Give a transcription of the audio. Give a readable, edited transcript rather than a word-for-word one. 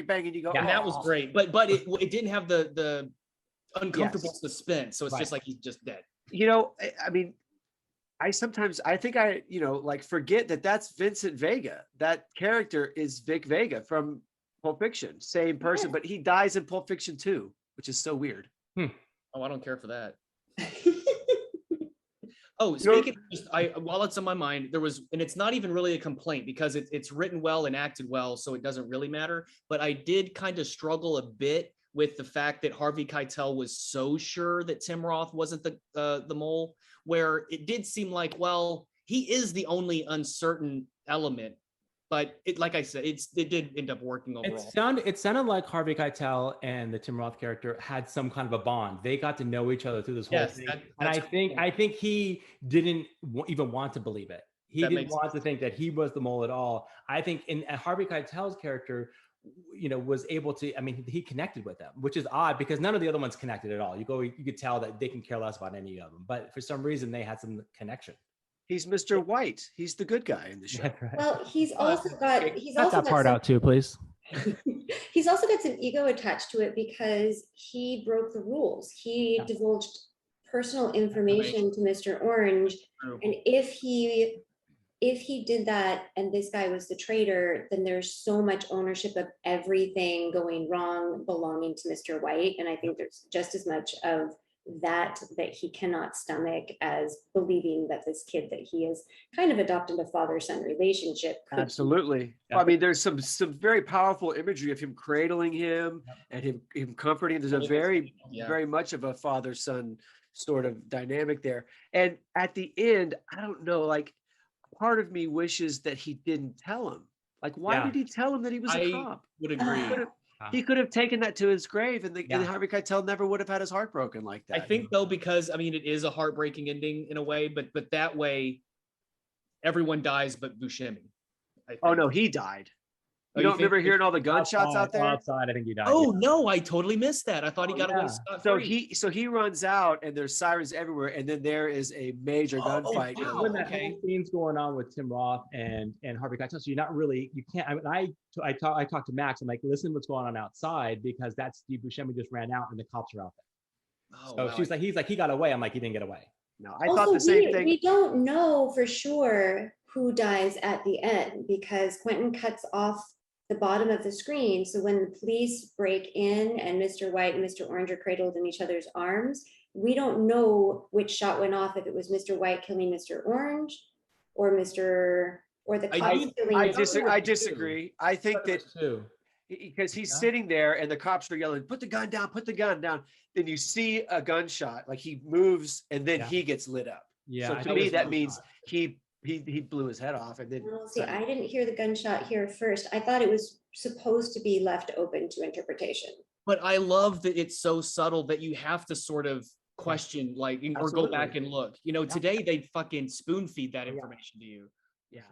bang, and you go, Yeah. And that was great, but it didn't have the uncomfortable Yes. suspense, so it's Right. just like he's just dead. You know, I mean, I think I, you know, like forget that that's Vincent Vega. That character is Vic Vega from Pulp Fiction, same person, but he dies in Pulp Fiction too, which is so weird. Oh, I don't care for that. Oh, speaking of just, while it's on my mind, there was, and it's not even really a complaint because it's written well and acted well, so it doesn't really matter. But I did kind of struggle a bit with the fact that Harvey Keitel was so sure that Tim Roth wasn't the mole, where it did seem like, well, he is the only uncertain element. But it, like I said, it did end up working overall. It sounded like Harvey Keitel and the Tim Roth character had some kind of a bond. They got to know each other through this whole thing, and I think he didn't even want to believe it. He didn't want to think that he was the mole at all. I think in Harvey Keitel's character, you know, was able to. I mean, he connected with them, which is odd because none of the other ones connected at all. You could tell that they can care less about any of them, but for some reason they had some connection. He's Mr. White. He's the good guy in the show. Right. Well, he's also got that part out too, please. He's also got some ego attached to it because he broke the rules. He divulged personal information to Mr. Orange, and if he did that and this guy was the traitor, then there's so much ownership of everything going wrong belonging to Mr. White, and I think there's just as much of that he cannot stomach as believing that this kid that he has kind of adopted a father-son relationship. Absolutely. Yeah. I mean, there's some very powerful imagery of him cradling him and him comforting. There's a very much of a father-son sort of dynamic there. And at the end, I don't know, like part of me wishes that he didn't tell him. Like, why did he tell him that he was a cop? Would agree. He could have taken that to his grave, and Harvey Keitel never would have had his heart broken like that. I think though, because I mean, it is a heartbreaking ending in a way, but that way, everyone dies but Buscemi. Oh no, he died. You don't remember hearing all the gunshots out there? Outside, I think he died. Oh no, I totally missed that. I thought he got away scot-free. So he runs out, and there's sirens everywhere, and then there is a major gunfight. When that whole scene's going on with Tim Roth and Harvey Keitel, so you're not really, you can't. I mean, I talked to Max. I'm like, listen, what's going on outside, because that's Steve Buscemi just ran out, and the cops are out there. So he's like, he got away. I'm like, he didn't get away. No, I thought the same thing. We don't know for sure who dies at the end because Quentin cuts off the bottom of the screen. So when the police break in and Mr. White and Mr. Orange are cradled in each other's arms, we don't know which shot went off, if it was Mr. White killing Mr. Orange or the cops killing I disagree. I think that because he's sitting there and the cops are yelling, put the gun down, put the gun down. Then you see a gunshot, like he moves and then he gets lit up. Yeah. So to me, that means he blew his head off, and then I didn't hear the gunshot here first. I thought it was supposed to be left open to interpretation. But I love that it's so subtle that you have to sort of question, like, or go back and look. You know, today they fucking spoon feed that information to you. Yeah.